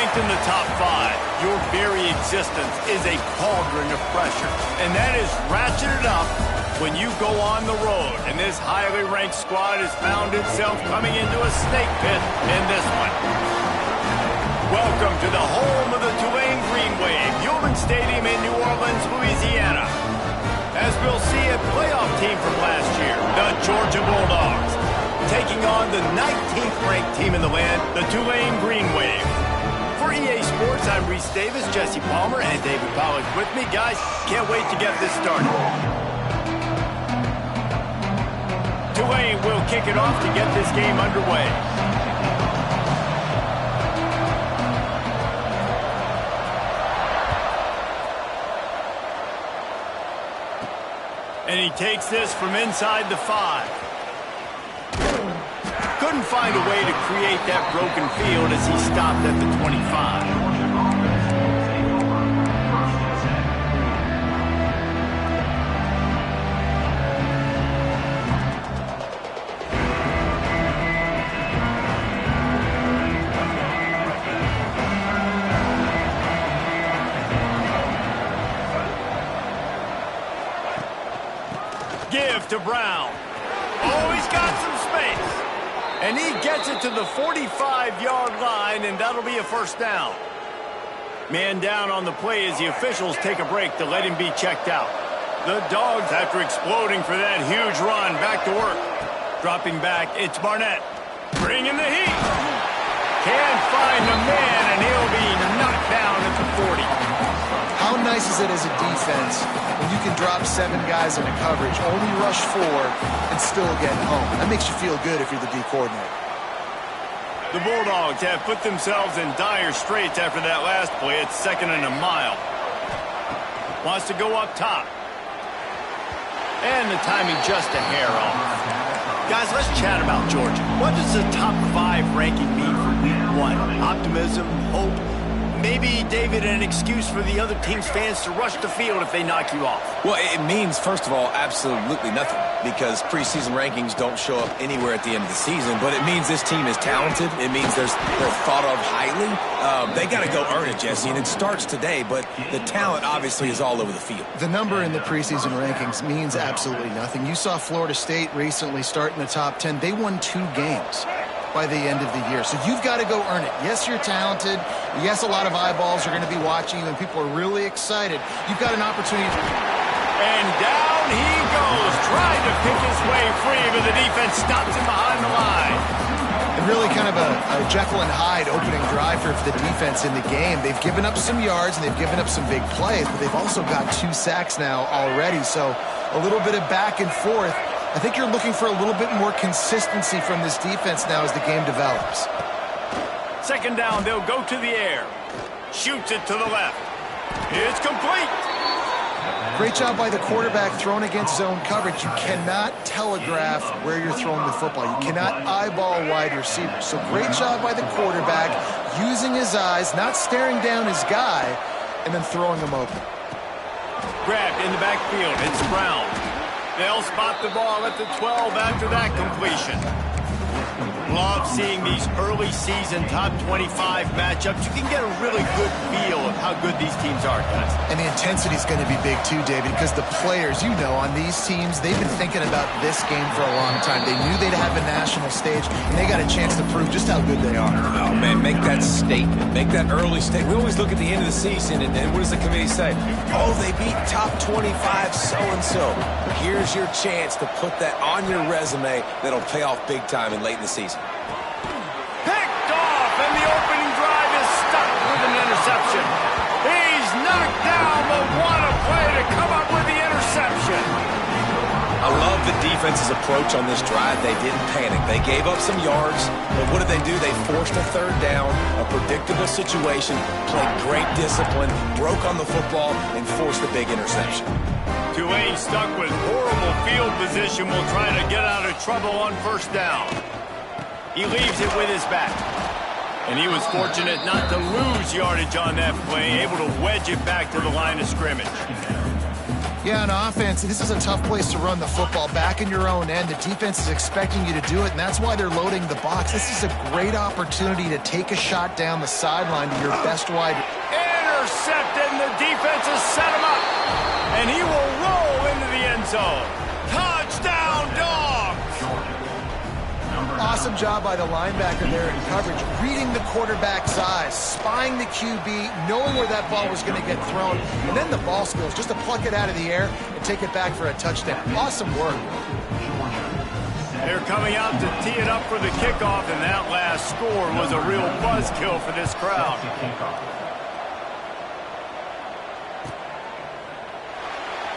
ranked in the top 5, your very existence is a cauldron of pressure. And that is ratcheted up when you go on the road. And this highly ranked squad has found itself coming into a snake pit in this one. Welcome to the home of the Tulane Green Wave, Human Stadium in New Orleans, Louisiana. As we'll see a playoff team from last year, the Georgia Bulldogs, taking on the 19th ranked team in the land, the Tulane Green Wave. For EA Sports, I'm Reese Davis, Jesse Palmer, and David Pollack with me. Guys, can't wait to get this started. Tulane will kick it off to get this game underway. And he takes this from inside the 5. Couldn't find a way to create that broken field as he stopped at the 25. Give to Brown. Oh, he's got some space. And he gets it to the 45-yard line, and that'll be a first down. Man down on the play as the officials take a break to let him be checked out. The Dogs, after exploding for that huge run, back to work. Dropping back, it's Barnett. Bringing the heat. Can't find the man, and he'll be knocked down at the 40. How nice is it as a defense when you can drop 7 guys into coverage, only rush 4, and still get home? That makes you feel good if you're the D coordinator. The Bulldogs have put themselves in dire straits after that last play. It's 2nd and a mile. Wants to go up top. And the timing just a hair off. Guys, let's chat about Georgia. What does the top 5 ranking mean for week 1? Optimism, hope? Maybe, David, an excuse for the other team's fans to rush the field if they knock you off. Well, it means, first of all, absolutely nothing, because preseason rankings don't show up anywhere at the end of the season, but it means this team is talented. It means they're thought of highly. They got to go earn it, Jesse, and it starts today, but the talent obviously is all over the field. The number in the preseason rankings means absolutely nothing. You saw Florida State recently start in the top 10. They won 2 games by the end of the year. So you've got to go earn it. Yes, you're talented. Yes, a lot of eyeballs are going to be watching you, and people are really excited. You've got an opportunity. And down he goes, trying to pick his way free, but the defense stops him behind the line. And really kind of a Jekyll and Hyde opening drive for the defense in the game. They've given up some yards, and they've given up some big plays, but they've also got 2 sacks now already. So a little bit of back and forth. I think you're looking for a little bit more consistency from this defense now as the game develops. 2nd down, they'll go to the air. Shoots it to the left. It's complete. Great job by the quarterback throwing against zone coverage. You cannot telegraph where you're throwing the football. You cannot eyeball wide receivers. So great job by the quarterback using his eyes, not staring down his guy, and then throwing him open. Grabbed in the backfield. It's Brown. They'll spot the ball at the 12 after that completion. Love seeing these early season top 25 matchups. You can get a really good feel of how good these teams are, guys. And the intensity is going to be big too, David, because the players, you know, on these teams, they've been thinking about this game for a long time. They knew they'd have a national stage, and they got a chance to prove just how good they are. Oh, man, make that statement. Make that early statement. We always look at the end of the season, and what does the committee say? Oh, they beat top 25 so-and-so. Here's your chance to put that on your resume that'll pay off big time and late in the season. Picked off, and the opening drive is stuck with an interception. He's knocked down, but what a play to come up with the interception. I love the defense's approach on this drive. They didn't panic. They gave up some yards, but what did they do? They forced a 3rd down, a predictable situation, played great discipline, broke on the football, and forced a big interception. Tulane stuck with horrible field position will try to get out of trouble on 1st down. He leaves it with his back. And he was fortunate not to lose yardage on that play, able to wedge it back to the line of scrimmage. Yeah, on offense, this is a tough place to run the football. Back in your own end, the defense is expecting you to do it, and that's why they're loading the box. This is a great opportunity to take a shot down the sideline to your best wide. Intercepted, and the defense has set him up. And he will roll into the end zone. Touchdown, Dawg! Awesome job by the linebacker there in coverage, reading the quarterback's eyes, spying the QB, knowing where that ball was going to get thrown, and then the ball skills, just to pluck it out of the air and take it back for a touchdown. Awesome work. They're coming out to tee it up for the kickoff, and that last score was a real buzzkill for this crowd.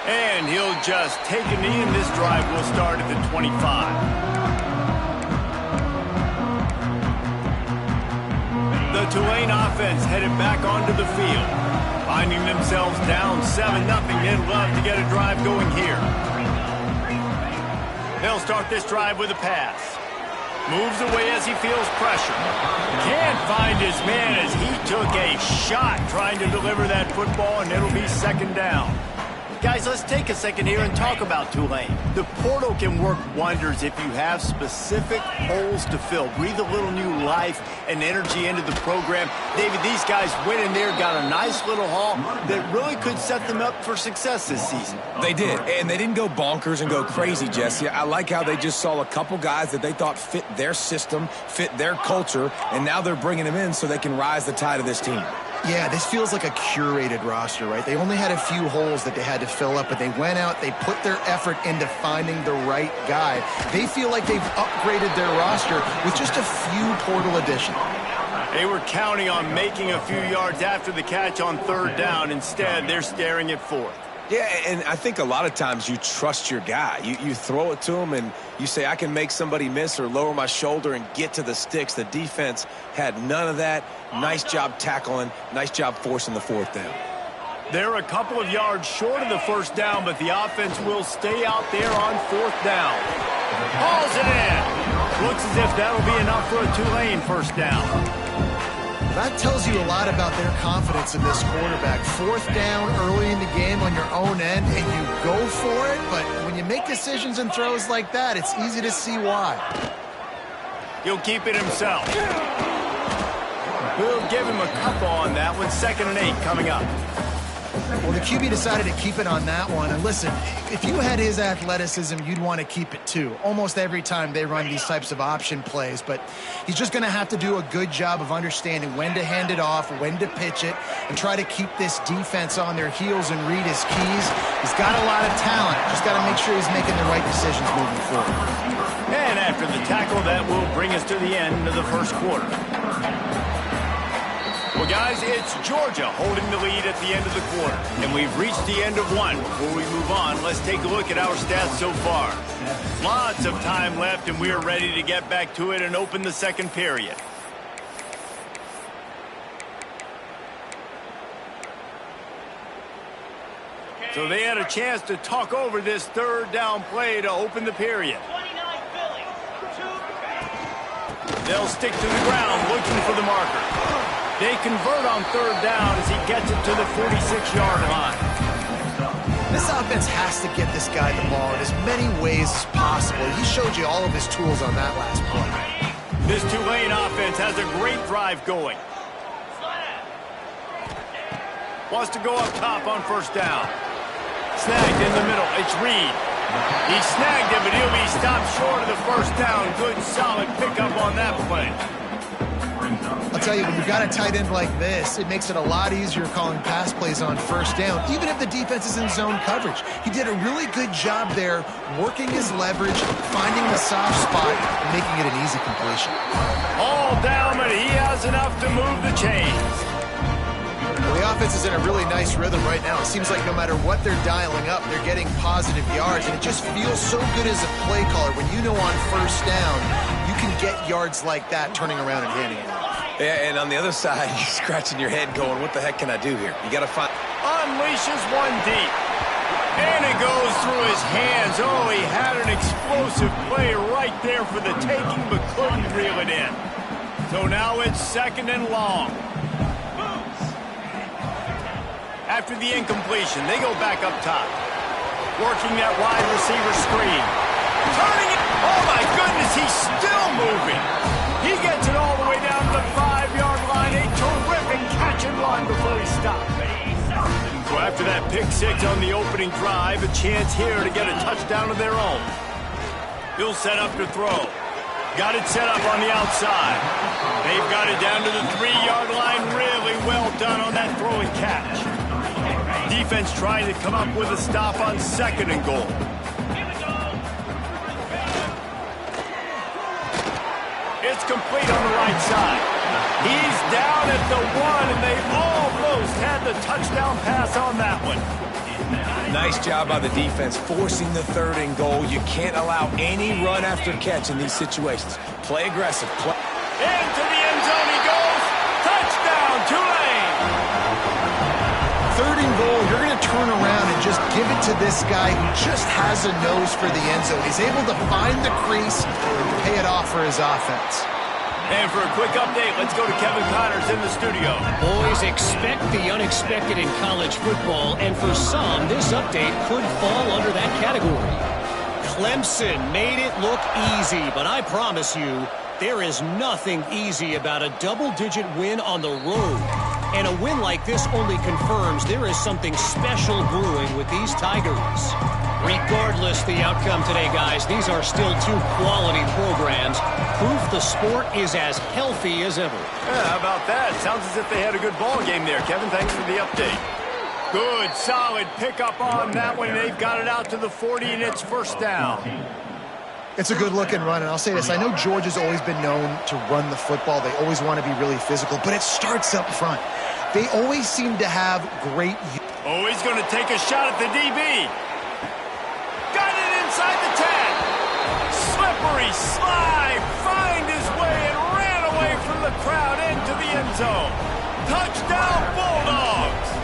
And he'll just take a knee, and this drive will start at the 25. The Tulane offense headed back onto the field. Finding themselves down 7-0, they'd love to get a drive going here. They'll start this drive with a pass. Moves away as he feels pressure. Can't find his man as he took a shot trying to deliver that football, and it'll be second down. Guys, let's take a second here and talk about Tulane. The portal can work wonders if you have specific holes to fill. Breathe a little new life and energy into the program. David, these guys went in there, got a nice little haul that really could set them up for success this season. They did, and they didn't go bonkers and go crazy, Jesse. I like how they just saw a couple guys that they thought fit their system, fit their culture, and now they're bringing them in so they can rise the tide of this team. Yeah, this feels like a curated roster, right? They only had a few holes that they had to fill up, but they went out, they put their effort into finding the right guy. They feel like they've upgraded their roster with just a few portal additions. They were counting on making a few yards after the catch on third down. Instead, they're staring at fourth. Yeah, and I think a lot of times you trust your guy. You throw it to him and you say, I can make somebody miss or lower my shoulder and get to the sticks. The defense had none of that. Nice job tackling. Nice job forcing the fourth down. They're a couple of yards short of the first down, but the offense will stay out there on fourth down. Hauls it in. Looks as if that'll be enough for a Tulane first down. That tells you a lot about their confidence in this quarterback. Fourth down early in the game on your own end, and you go for it, but when you make decisions and throws like that, it's easy to see why. He'll keep it himself. We'll give him a couple on that one. 2nd and 8 coming up. Well, the QB decided to keep it on that one. And listen, if you had his athleticism, you'd want to keep it too. Almost every time they run these types of option plays. But he's just going to have to do a good job of understanding when to hand it off, when to pitch it, and try to keep this defense on their heels and read his keys. He's got a lot of talent. Just got to make sure he's making the right decisions moving forward. And after the tackle, that will bring us to the end of the first quarter. Well, guys, it's Georgia holding the lead at the end of the quarter. And we've reached the end of one. Before we move on, let's take a look at our stats so far. Lots of time left, and we are ready to get back to it and open the second period. So they had a chance to talk over this third down play to open the period. They'll stick to the ground looking for the marker. They convert on third down as he gets it to the 46-yard line. This offense has to get this guy the ball in as many ways as possible. He showed you all of his tools on that last play. This Tulane offense has a great drive going. Wants to go up top on first down. Snagged in the middle. It's Reed. He snagged it, but he'll be stopped short of the first down. Good, solid pickup on that play. I'll tell you, when you've got a tight end like this, it makes it a lot easier calling pass plays on first down, even if the defense is in zone coverage. He did a really good job there, working his leverage, finding the soft spot, and making it an easy completion. All down, but he has enough to move the chains. Well, the offense is in a really nice rhythm right now. It seems like no matter what they're dialing up, they're getting positive yards, and it just feels so good as a play caller when you know on first down you can get yards like that turning around and handing it off. Yeah, and on the other side, you're scratching your head going, what the heck can I do here? You got to find... Unleashes one deep. And it goes through his hands. Oh, he had an explosive play right there for the taking, but couldn't reel it in. So now it's 2nd and long. After the incompletion, they go back up top. working that wide receiver screen. Turning it. Oh, my goodness, he's still moving. He gets it all the way down to the 5-yard line. A terrific catch and run before he stops. So after that pick six on the opening drive, a chance here to get a touchdown of their own. He'll set up to throw. Got it set up on the outside. They've got it down to the 3-yard line. Really well done on that throw and catch. Defense trying to come up with a stop on 2nd and goal. It's complete on the right side. He's down at the 1, and they almost had the touchdown pass on that one. Nice job by the defense forcing the 3rd and goal. You can't allow any run after catch in these situations. Play aggressive. Into the end zone he goes. Touchdown, Tulane. 3rd and goal, you're going to turn around and just give it to this guy who just has a nose for the end zone. He's able to find the crease and pay it off for his offense. And for a quick update, let's go to Kevin Connors in the studio. Boys, expect the unexpected in college football, and for some, this update could fall under that category. Clemson made it look easy, but I promise you, there is nothing easy about a double-digit win on the road. And a win like this only confirms there is something special brewing with these Tigers. Regardless the outcome today, guys, these are still 2 quality programs. Proof the sport is as healthy as ever. Yeah, how about that? Sounds as if they had a good ball game there, Kevin. Thanks for the update. Good, solid pickup on that one. They've got it out to the 40, and it's 1st down. It's a good-looking run, and I'll say this. I know Georgia's always been known to run the football. They always want to be really physical, but it starts up front. They always seem to have great... Oh, he's going to take a shot at the DB. Got it inside the 10. Slippery slide. Find his way and ran away from the crowd into the end zone. Touchdown, Bulldogs.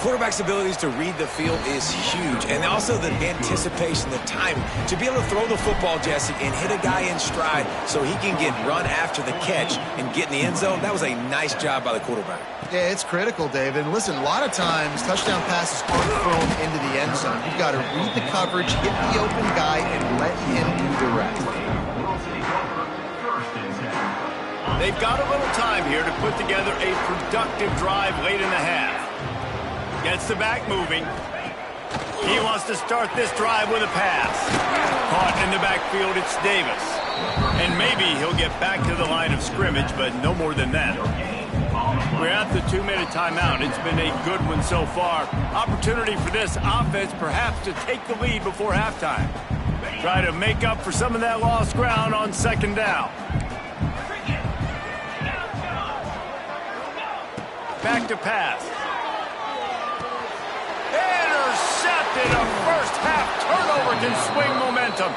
Quarterback's abilities to read the field is huge, and also the anticipation, the timing. To be able to throw the football, Jesse, and hit a guy in stride so he can get run after the catch and get in the end zone, that was a nice job by the quarterback. Yeah, it's critical, David. And listen, a lot of times, touchdown passes aren't thrown into the end zone. You've got to read the coverage, hit the open guy, and let him do the rest. They've got a little time here to put together a productive drive late in the half. Gets the back moving. He wants to start this drive with a pass. Caught in the backfield, it's Davis. And maybe he'll get back to the line of scrimmage, but no more than that. We're at the 2-minute timeout. It's been a good one so far. Opportunity for this offense perhaps to take the lead before halftime. Try to make up for some of that lost ground on 2nd down. Back to pass. Intercepted. A first-half turnover can swing momentum.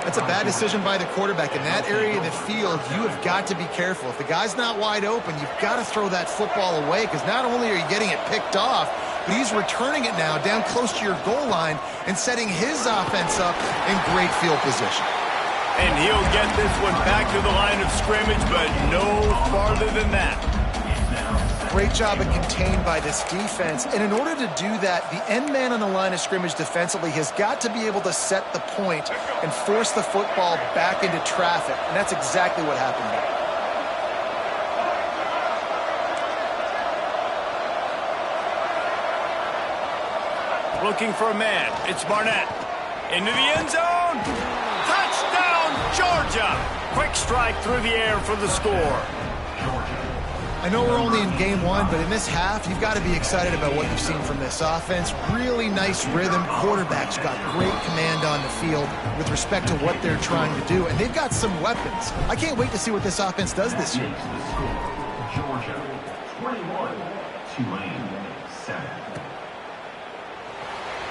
That's a bad decision by the quarterback. In that area of the field, you have got to be careful. If the guy's not wide open, you've got to throw that football away, because not only are you getting it picked off, but he's returning it now down close to your goal line and setting his offense up in great field position. And he'll get this one back to the line of scrimmage, but no farther than that. Great job of contained by this defense. And in order to do that, the end man on the line of scrimmage defensively has got to be able to set the point and force the football back into traffic. And that's exactly what happened there. Looking for a man. It's Barnett. Into the end zone. Touchdown, Georgia. Quick strike through the air for the score. I know we're only in game 1, but in this half, you've got to be excited about what you've seen from this offense. Really nice rhythm. Quarterback's got great command on the field with respect to what they're trying to do. And they've got some weapons. I can't wait to see what this offense does this year. Georgia, 21, Tulane, 7.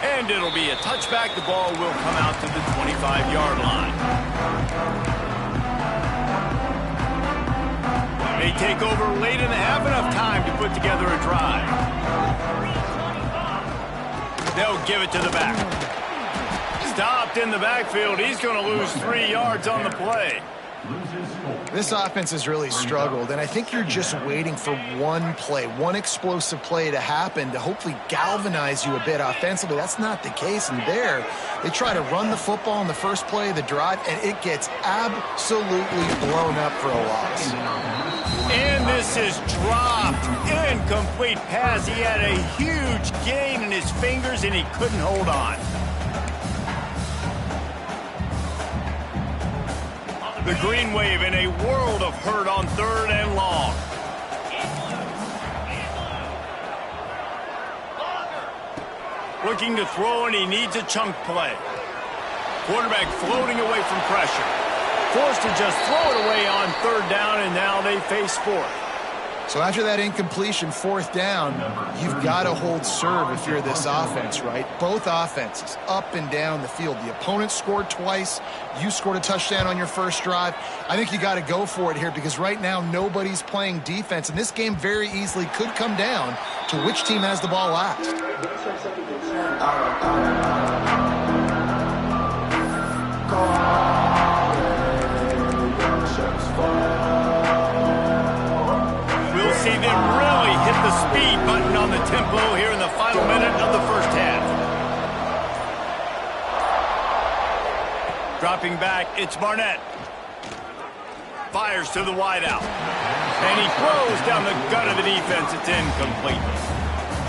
And it'll be a touchback. The ball will come out to the 25-yard line. They take over late in the half, enough time to put together a drive. They'll give it to the back. Stopped in the backfield. He's going to lose 3 yards on the play. This offense has really struggled, and I think you're just waiting for one play, one explosive play to happen to hopefully galvanize you a bit offensively. That's not the case, and there they try to run the football in the first play of the drive, and it gets absolutely blown up for a loss. And this is dropped. Incomplete pass. He had a huge gain in his fingers, and he couldn't hold on. The Green Wave in a world of hurt on 3rd and long. Looking to throw, and he needs a chunk play. Quarterback floating away from pressure. Forced to just throw it away on 3rd down, and now they face 4th. So after that incompletion, 4th down, you've got to hold serve if you're this offense, right? Both offenses up and down the field. The opponent scored twice. You scored a touchdown on your first drive. I think you got to go for it here because right now nobody's playing defense, and this game very easily could come down to which team has the ball last. We'll see them really hit the speed button on the tempo here in the final minute of the first half. Dropping back, it's Barnett. Fires to the wideout. And he throws down the gut of the defense. It's incomplete.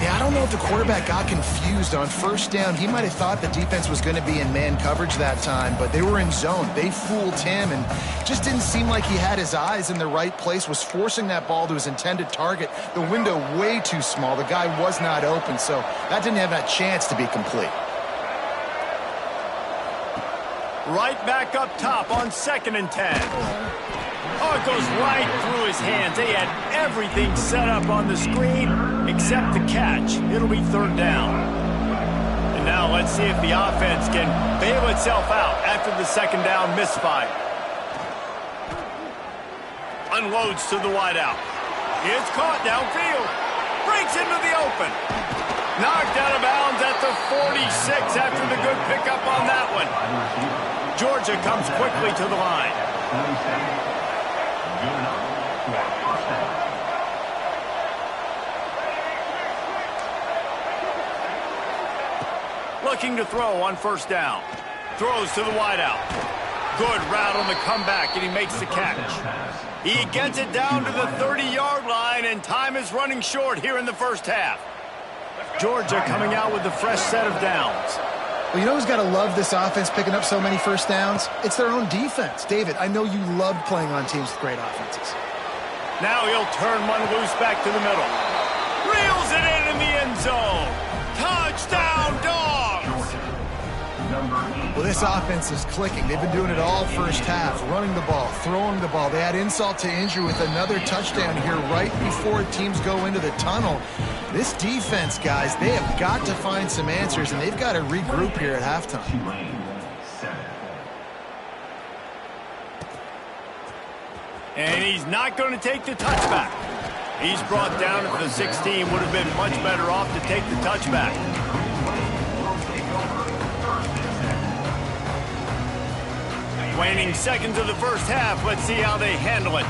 Yeah, I don't know if the quarterback got confused on 1st down. He might have thought the defense was going to be in man coverage that time, but they were in zone. They fooled him and just didn't seem like he had his eyes in the right place, was forcing that ball to his intended target. The window way too small. The guy was not open, so that didn't have that chance to be complete. Right back up top on 2nd and 10. Oh, it goes right through his hands. They had everything set up on the screen except the catch. It'll be 3rd down. And now let's see if the offense can bail itself out after the 2nd down misfire. Unloads to the wideout. It's caught downfield. Breaks into the open. Knocked out of bounds at the 46 after the good pickup on that one. Georgia comes quickly to the line. Looking to throw on 1st down. Throws to the wideout. Good route on the comeback, and he makes the catch. He gets it down to the 30-yard line, and time is running short here in the first half. Georgia coming out with the fresh set of downs. Well, you know who's got to love this offense picking up so many 1st downs? It's their own defense. David, I know you loved playing on teams with great offenses. Now he'll turn one loose back to the middle. Reels it in the end zone. Touchdown, Dogs! Well, this offense is clicking. They've been doing it all first half, running the ball, throwing the ball. They had insult to injury with another touchdown here right before teams go into the tunnel. This defense, guys, they have got to find some answers, and they've got to regroup here at halftime. And he's not going to take the touchback. He's brought down at the 16. Would have been much better off to take the touchback. Waning seconds of the first half. Let's see how they handle it.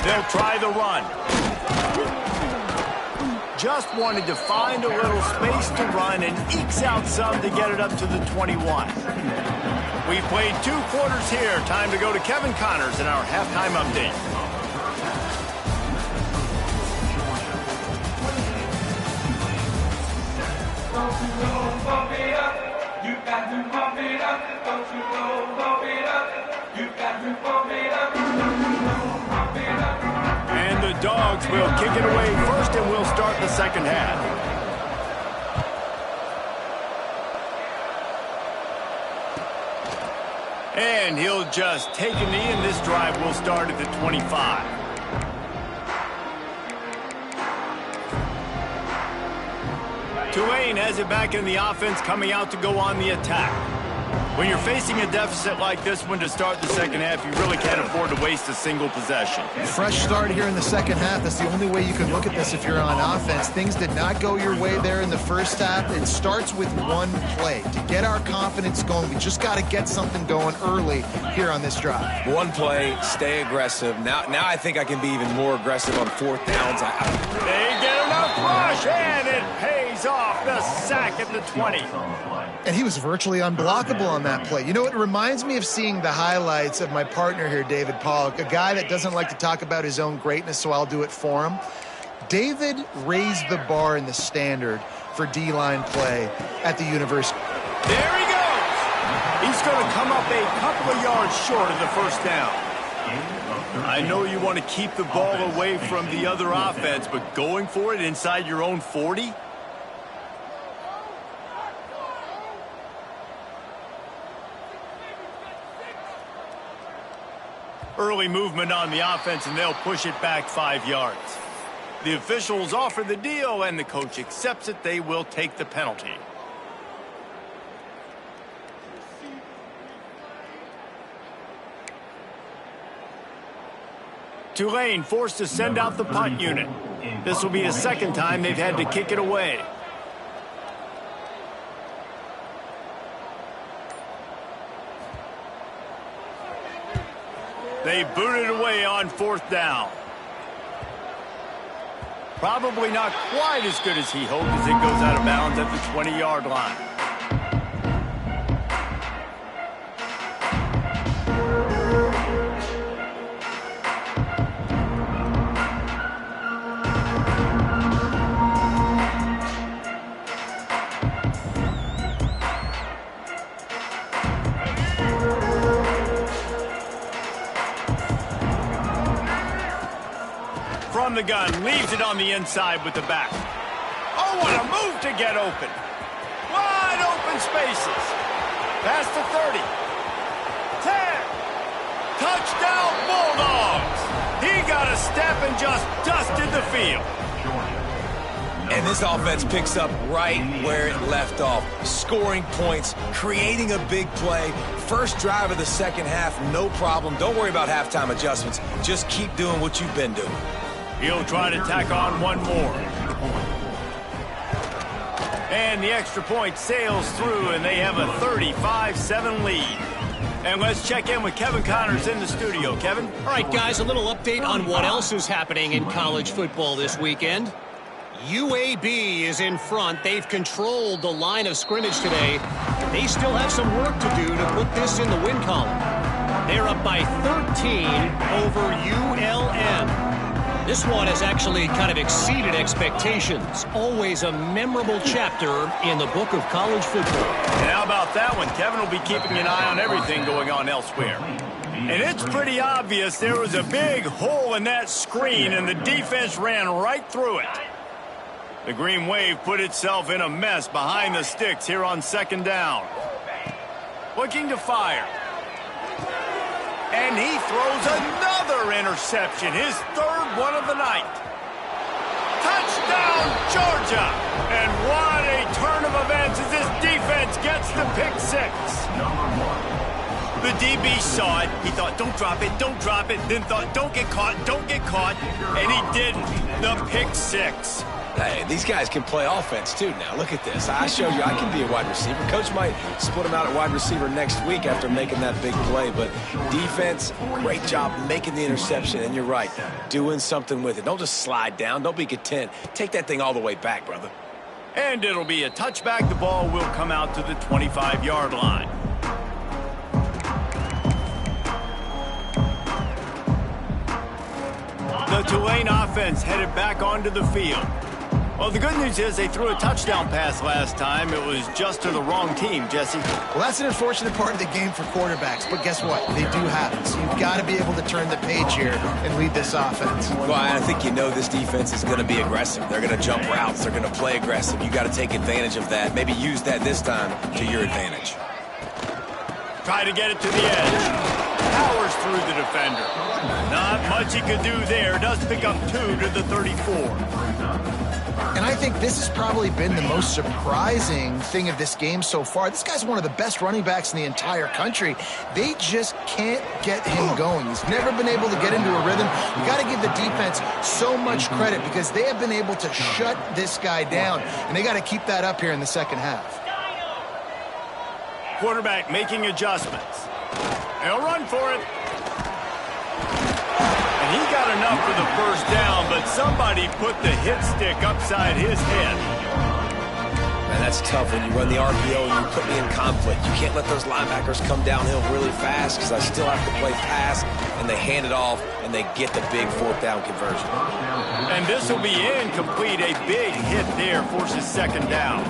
They'll try the run. Just wanted to find a little space to run and ekes out some to get it up to the 21. We've played 2 quarters here. Time to go to Kevin Connors in our halftime update. And the Dogs will kick it away first, and we'll start the second half. And he'll just take a knee, and this drive will start at the 25. Tulane has it back in the offense, coming out to go on the attack. When you're facing a deficit like this one to start the second half, you really can't afford to waste a single possession. Fresh start here in the second half. That's the only way you can look at this if you're on offense. Things did not go your way there in the first half. It starts with one play. To get our confidence going, we just got to get something going early here on this drive. One play, stay aggressive. Now I think I can be even more aggressive on fourth downs. They get enough rush, and it pays off. The sack at the 20. And he was virtually unblockable on that play. You know, it reminds me of seeing the highlights of my partner here, David Pollock, a guy that doesn't like to talk about his own greatness, so I'll do it for him. David raised the bar in the standard for D-line play at the university. There he goes. He's going to come up a couple of yards short of the first down. I know you want to keep the ball away from the other offense, but going for it inside your own 40? Early movement on the offense, and they'll push it back 5 yards. The officials offer the deal, and the coach accepts it. They will take the penalty. Tulane forced to send out the punt unit. This will be the second time they've had to kick it away. They booted away on fourth down. Probably not quite as good as he hoped as it goes out of bounds at the 20-yard line. From the gun, leaves it on the inside with the back. Oh, what a move to get open. Wide open spaces. Past the 30. 10. Touchdown Bulldogs. He got a step and just dusted the field. And this offense picks up right where it left off. Scoring points, creating a big play. First drive of the second half, no problem. Don't worry about halftime adjustments. Just keep doing what you've been doing. He'll try to tack on one more. And the extra point sails through, and they have a 35-7 lead. And let's check in with Kevin Connors in the studio. Kevin? All right, guys, a little update on what else is happening in college football this weekend. UAB is in front. They've controlled the line of scrimmage today. They still have some work to do to put this in the win column. They're up by 13 over ULM. This one has actually kind of exceeded expectations. Always a memorable chapter in the book of college football. And how about that one? Kevin will be keeping an eye on everything going on elsewhere. And it's pretty obvious there was a big hole in that screen, and the defense ran right through it. The Green Wave put itself in a mess behind the sticks here on second down. Looking to fire. And he throws another interception, his third one of the night. Touchdown, Georgia! And what a turn of events as this defense gets the pick six. The DB saw it. He thought, don't drop it, then thought, don't get caught, and he didn't. The pick six. Hey, these guys can play offense, too, now. Look at this. I showed you I can be a wide receiver. Coach might split him out at wide receiver next week after making that big play. But defense, great job making the interception. And you're right, doing something with it. Don't just slide down. Don't be content. Take that thing all the way back, brother. And it'll be a touchback. The ball will come out to the 25-yard line. The Tulane offense headed back onto the field. Well, the good news is they threw a touchdown pass last time. It was just to the wrong team, Jesse. Well, that's an unfortunate part of the game for quarterbacks, but guess what? They do have it. So you've got to be able to turn the page here and lead this offense. Well, I think you know this defense is going to be aggressive. They're going to jump routes. They're going to play aggressive. You got to take advantage of that. Maybe use that this time to your advantage. Try to get it to the edge. powers through the defender. Not much he could do there. Does pick up 2 to the 34. And I think this has probably been the most surprising thing of this game so far. This guy's one of the best running backs in the entire country. They just can't get him going. He's never been able to get into a rhythm. You got to give the defense so much credit because they have been able to shut this guy down, and they got to keep that up here in the second half. Quarterback making adjustments. He'll run for it. And he got enough for the first down, but somebody put the hit stick upside his head. Man, that's tough when you run the RPO and you put me in conflict. You can't let those linebackers come downhill really fast because I still have to play pass, and they hand it off, and they get the big fourth down conversion. And this will be incomplete. A big hit there forces second down.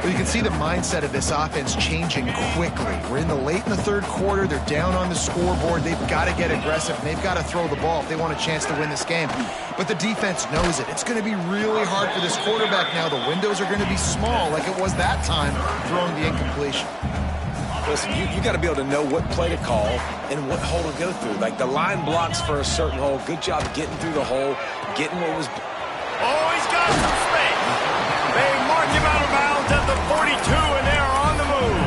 Well, you can see the mindset of this offense changing quickly. We're in the third quarter. They're down on the scoreboard. They've got to get aggressive, and they've got to throw the ball if they want a chance to win this game. But the defense knows it. It's going to be really hard for this quarterback now. The windows are going to be small like it was that time throwing the incompletion. Listen, you got to be able to know what play to call and what hole to go through. Like the line blocks for a certain hole. Good job getting through the hole, getting what was... Oh, he's got some space. They mark him out of bounds at the 42, and they're on the move.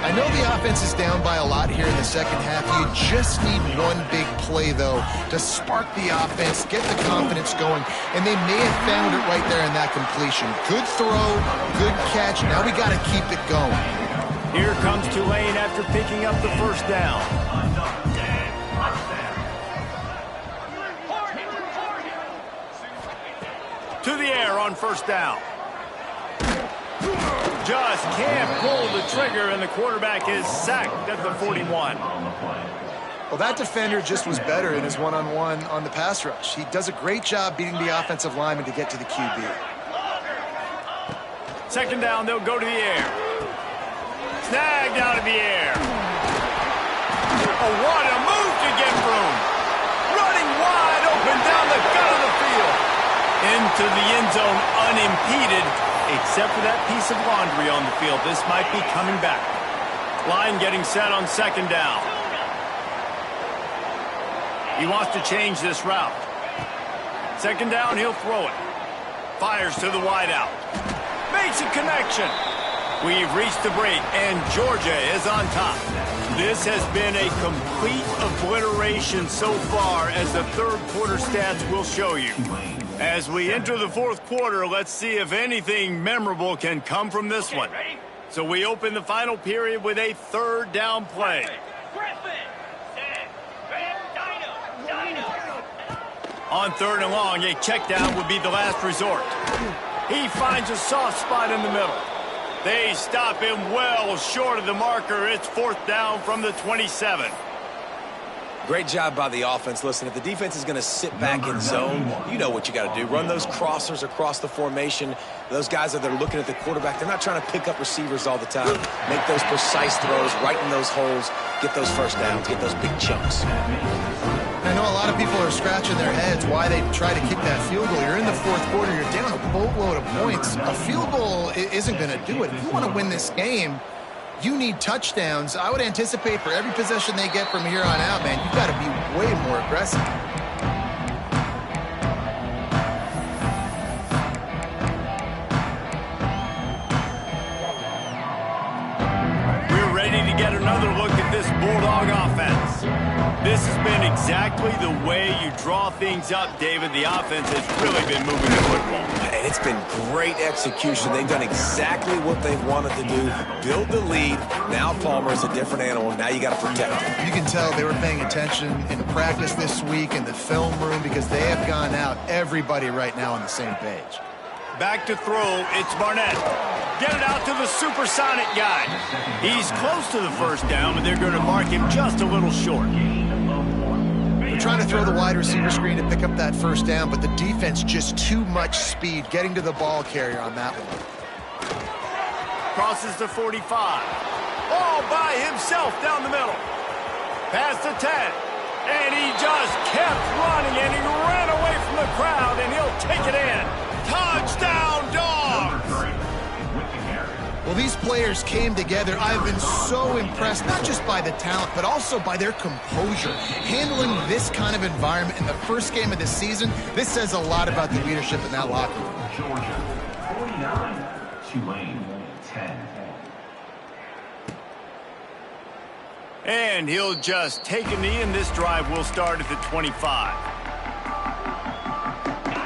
I know the offense is down by a lot here in the second half. You just need one big play, though, to spark the offense, get the confidence going, and they may have found it right there in that completion. Good throw, good catch. Now we got to keep it going. Here comes Tulane after picking up the first down. To the air on first down. Just can't pull the trigger, and the quarterback is sacked at the 41. Well, that defender just was better in his one-on-one on the pass rush. He does a great job beating the offensive lineman to get to the QB. Second down, they'll go to the air. Snagged out of the air. Oh, what a move to get room. Running wide open down the gut of the field. Into the end zone unimpeded, except for that piece of laundry on the field. This might be coming back. Line getting set on second down. He wants to change this route. Second down, he'll throw it. Fires to the wideout. Makes a connection. We've reached the break, and Georgia is on top. This has been a complete obliteration so far, as the third quarter stats will show you. As we enter the fourth quarter, let's see if anything memorable can come from this one. So we open the final period with a third down play. On third and long, a check down would be the last resort. He finds a soft spot in the middle. They stop him well short of the marker. It's fourth down from the 27. Great job by the offense. Listen, if the defense is going to sit back in zone, you know what you got to do. Run those crossers across the formation. Those guys that are looking at the quarterback, they're not trying to pick up receivers all the time. Make those precise throws, right in those holes, get those first downs, get those big chunks. I know a lot of people are scratching their heads why they try to kick that field goal. You're in the fourth quarter. You're down a boatload of points. A field goal isn't going to do it. If you want to win this game, you need touchdowns. I would anticipate for every possession they get from here on out, man, you've got to be way more aggressive. We're ready to get another look at this Bulldog offense. This has been exactly the way you draw things up, David. The offense has really been moving the football. And it's been great execution. They've done exactly what they've wanted to do. Build the lead. Now Palmer's a different animal. Now you got to protect him. You can tell they were paying attention in practice this week in the film room because they have gone out, everybody right now on the same page. Back to throw, it's Barnett. Get it out to the supersonic guy. He's close to the first down, but they're going to mark him just a little short. They're trying to throw the wide receiver screen to pick up that first down, but the defense just too much speed getting to the ball carrier on that one. Crosses the 45. All by himself down the middle. Past the 10. And he just kept running, and he ran away from the crowd, and he'll take it in. Touchdown, Dawg! Well, Well, these players came together. I've been so impressed, not just by the talent, but also by their composure. Handling this kind of environment in the first game of the season, this says a lot about the leadership in that locker room. Georgia, 49. Tulane, 10. And he'll just take a knee, and this drive will start at the 25.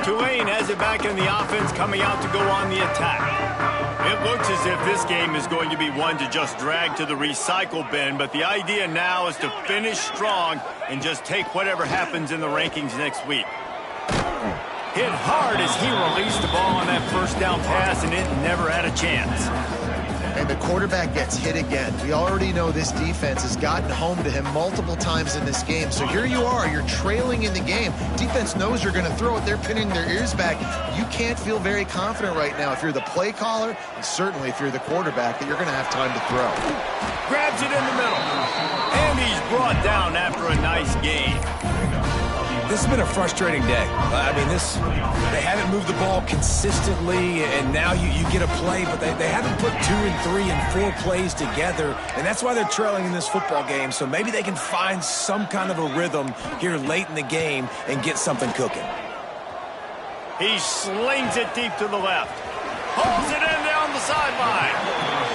Tulane has it back in the offense, coming out to go on the attack. It looks as if this game is going to be one to just drag to the recycle bin, but the idea now is to finish strong and just take whatever happens in the rankings next week. Hit hard as he released the ball on that first down pass, and it never had a chance. And the quarterback gets hit again. We already know this defense has gotten home to him multiple times in this game. So here you are, you're trailing in the game. Defense knows you're going to throw it. They're pinning their ears back. You can't feel very confident right now if you're the play caller, and certainly if you're the quarterback, that you're going to have time to throw. Grabs it in the middle. And he's brought down after a nice game. This has been a frustrating day. I mean, they haven't moved the ball consistently, and now you get a play, but they haven't put 2 and 3 and 4 plays together, and that's why they're trailing in this football game. So maybe they can find some kind of a rhythm here late in the game and get something cooking. He slings it deep to the left. Pulls it in down the sideline.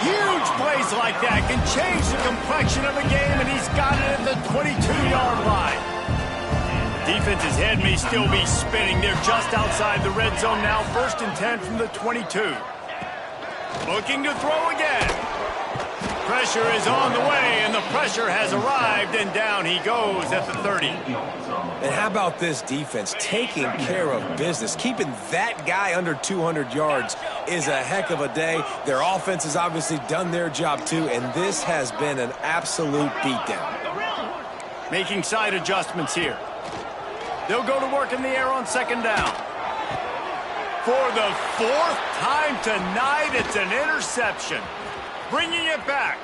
Huge plays like that can change the complexion of a game, and he's got it at the 22-yard line. Defense's head may still be spinning. They're just outside the red zone now. 1st and 10 from the 22. Looking to throw again. Pressure is on the way, and the pressure has arrived, and down he goes at the 30. And how about this defense taking care of business? Keeping that guy under 200 yards is a heck of a day. Their offense has obviously done their job too, and this has been an absolute beatdown. Making side adjustments here. They'll go to work in the air on 2nd down. For the 4th time tonight, it's an interception. Bringing it back.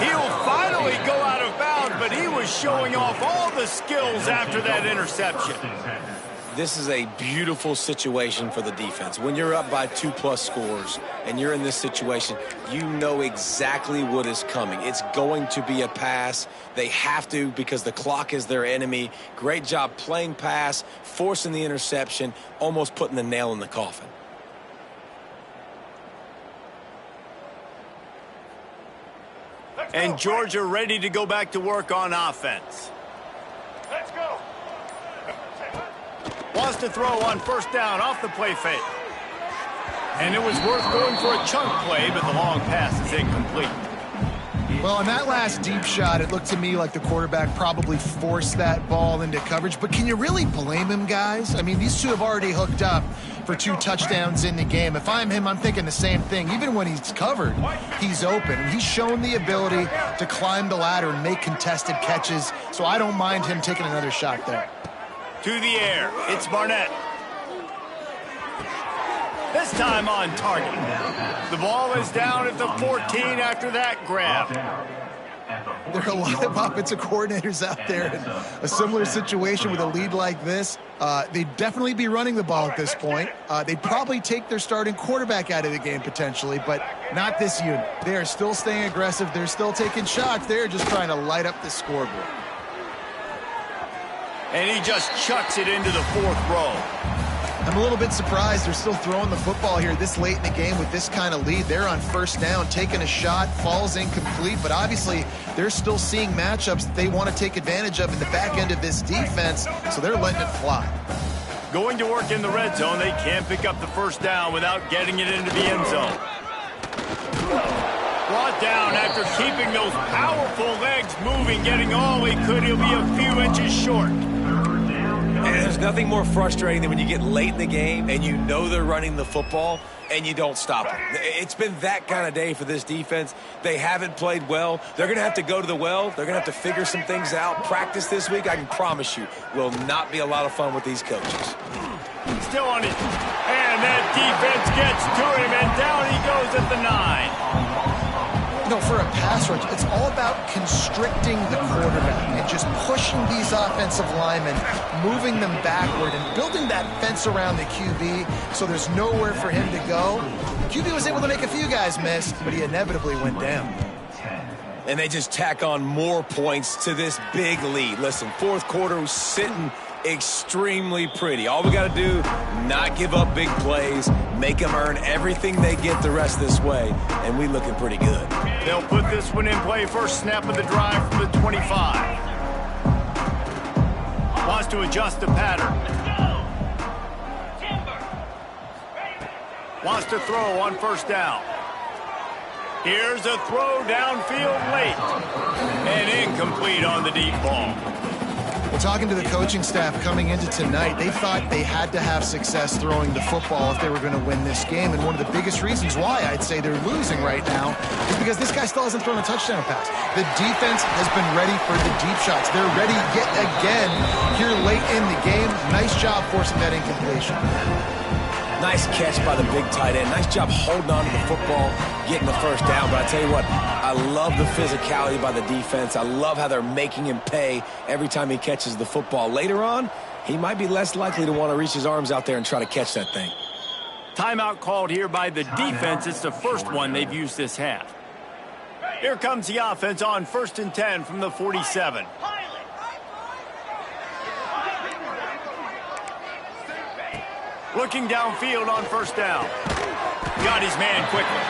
He'll finally go out of bounds, but he was showing off all the skills after that interception. This is a beautiful situation for the defense. When you're up by 2+ scores and you're in this situation, you know exactly what is coming. It's going to be a pass. They have to because the clock is their enemy. Great job playing pass, forcing the interception, almost putting the nail in the coffin. And Georgia ready to go back to work on offense. Let's go. Wants to throw on 1st down off the play fake. And it was worth going for a chunk play, but the long pass is incomplete. Well, on that last deep shot, it looked to me like the quarterback probably forced that ball into coverage. But can you really blame him, guys? I mean, these two have already hooked up for 2 touchdowns in the game. If I'm him, I'm thinking the same thing. Even when he's covered, he's open. And he's shown the ability to climb the ladder and make contested catches. So I don't mind him taking another shot there. To the air, it's Barnett. This time on target. The ball is down at the 14 after that grab. There are a lot of offensive coordinators out there in a similar situation with a lead like this. They'd definitely be running the ball at this point. They'd probably take their starting quarterback out of the game potentially, but not this unit. They are still staying aggressive. They're still taking shots. They're just trying to light up the scoreboard. And he just chucks it into the 4th row. I'm a little bit surprised they're still throwing the football here this late in the game with this kind of lead. They're on 1st down, taking a shot, falls incomplete, but obviously they're still seeing matchups that they want to take advantage of in the back end of this defense, so they're letting it fly. Going to work in the red zone, they can't pick up the 1st down without getting it into the end zone. Brought down after keeping those powerful legs moving, getting all he could. He'll be a few inches short. And there's nothing more frustrating than when you get late in the game and you know they're running the football and you don't stop them. It's been that kind of day for this defense. They haven't played well. They're going to have to go to the well. They're going to have to figure some things out. Practice this week, I can promise you, will not be a lot of fun with these coaches. Still on it. And that defense gets to him, and down he goes at the 9. for a pass rush, it's all about constricting the quarterback and just pushing these offensive linemen, moving them backward and building that fence around the QB so there's nowhere for him to go. QB was able to make a few guys miss, but he inevitably went down. And they just tack on more points to this big lead. Listen, fourth quarter was sitting extremely pretty. All we got to do, not give up big plays, make them earn everything they get the rest of this way, and we looking pretty good. They'll put this one in play. First snap of the drive from the 25. Wants to adjust the pattern. Wants to throw on first down. Here's a throw downfield late. And incomplete on the deep ball. Well, talking to the coaching staff coming into tonight, they thought they had to have success throwing the football if they were going to win this game. And one of the biggest reasons why I'd say they're losing right now is because this guy still hasn't thrown a touchdown pass. The defense has been ready for the deep shots. They're ready yet again here late in the game. Nice job forcing that incompletion. Nice catch by the big tight end. Nice job holding on to the football, getting the first down. But I tell you what, I love the physicality by the defense. I love how they're making him pay every time he catches the football. Later on, he might be less likely to want to reach his arms out there and try to catch that thing. Timeout called here by the defense. It's the first one they've used this half. Here comes the offense on 1st and 10 from the 47. Looking downfield on first down. Got his man quickly.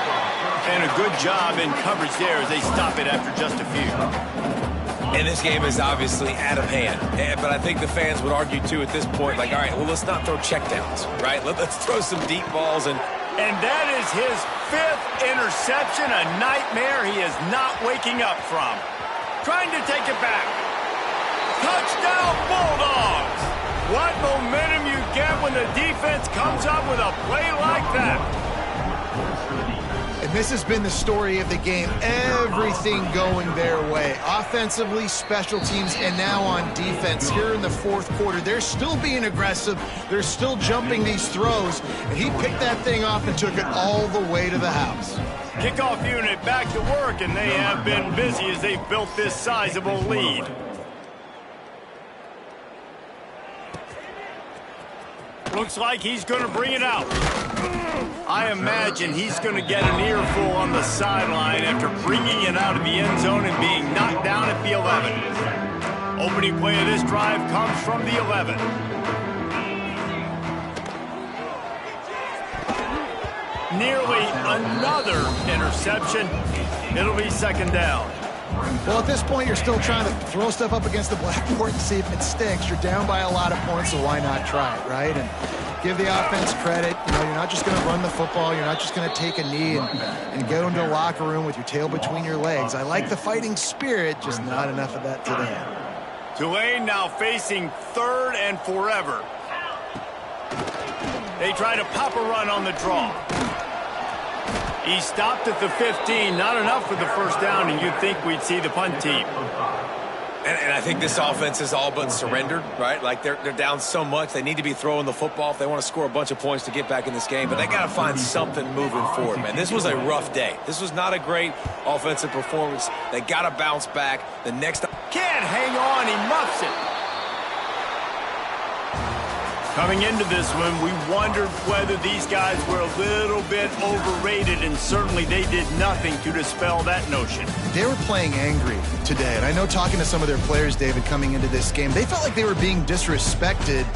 And a good job in coverage there as they stop it after just a few. And this game is obviously out of hand. But I think the fans would argue, too, at this point, like, all right, well, let's not throw checkdowns, right? Let's throw some deep balls. And that is his 5th interception, a nightmare he is not waking up from. Trying to take it back. Touchdown, Bulldogs! What momentum you get when the defense comes up with a play like that. And this has been the story of the game. Everything going their way. Offensively, special teams, and now on defense. Here in the fourth quarter, they're still being aggressive. They're still jumping these throws. And he picked that thing off and took it all the way to the house. Kickoff unit back to work, and they have been busy as they've built this sizable lead. Looks like he's going to bring it out. I imagine he's going to get an earful on the sideline after bringing it out of the end zone and being knocked down at the 11. Opening play of this drive comes from the 11. Nearly another interception. It'll be second down. Well, at this point, you're still trying to throw stuff up against the blackboard and see if it sticks. You're down by a lot of points, so why not try it, right? And give the offense credit. You know, you're not just going to run the football. You're not just going to take a knee and go into the locker room with your tail between your legs. I like the fighting spirit, just not enough of that today. Tulane now facing 3rd and forever. They try to pop a run on the draw. He stopped at the 15. Not enough for the first down, and you'd think we'd see the punt team. And I think this offense is all but surrendered, right? Like, they're down so much. They need to be throwing the football if they want to score a bunch of points to get back in this game. But they got to find something moving forward, man. This was a rough day. This was not a great offensive performance. They got to bounce back. The next... Can't hang on. He muffs it. Coming into this one, we wondered whether these guys were a little bit overrated, and certainly they did nothing to dispel that notion. They were playing angry today, and I know talking to some of their players, David, coming into this game, they felt like they were being disrespected.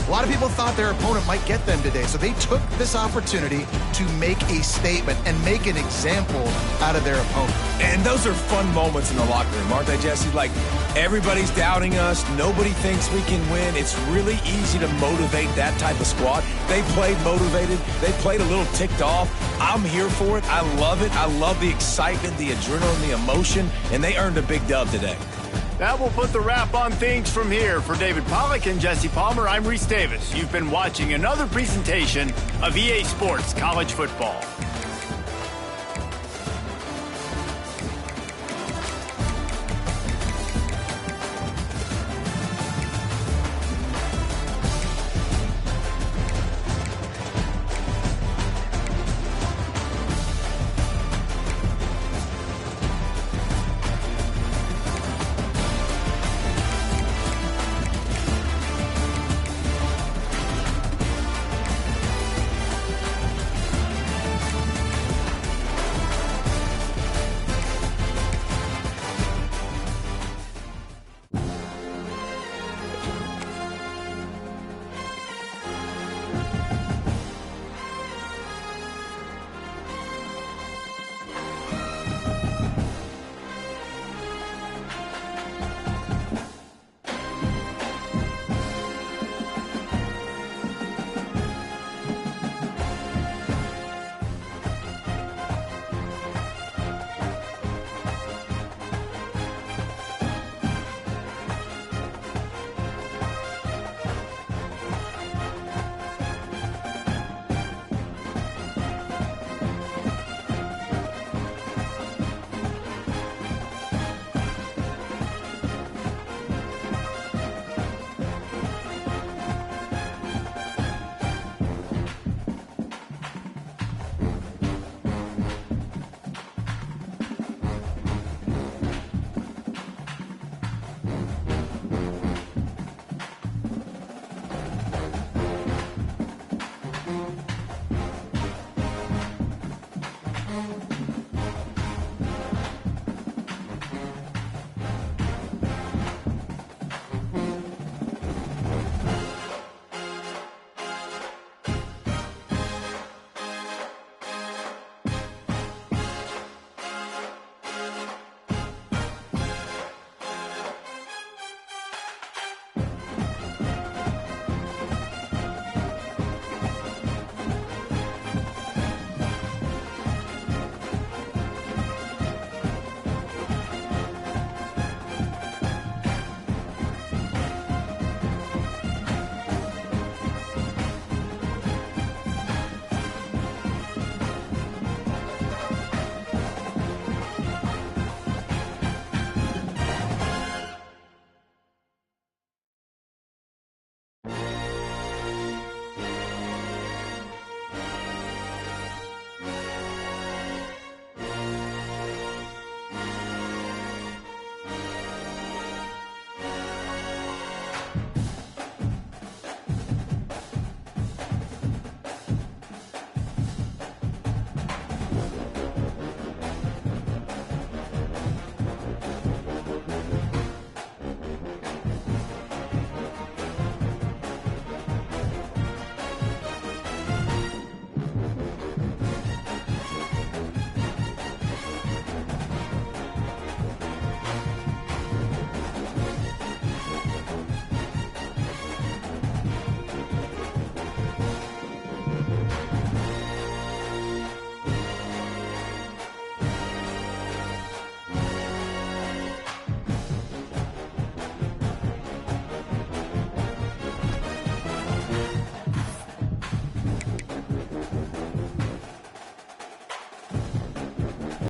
A lot of people thought their opponent might get them today, so they took this opportunity to make a statement and make an example out of their opponent. And those are fun moments in the locker room, aren't they, Jesse? Like, everybody's doubting us. Nobody thinks we can win. It's really easy to motivate that type of squad. They played motivated. They played a little ticked off. I'm here for it. I love it. I love the excitement, the adrenaline, the emotion, and they earned a big dub today. That will put the wrap on things from here. For David Pollack and Jesse Palmer, I'm Reese Davis. You've been watching another presentation of EA Sports College Football.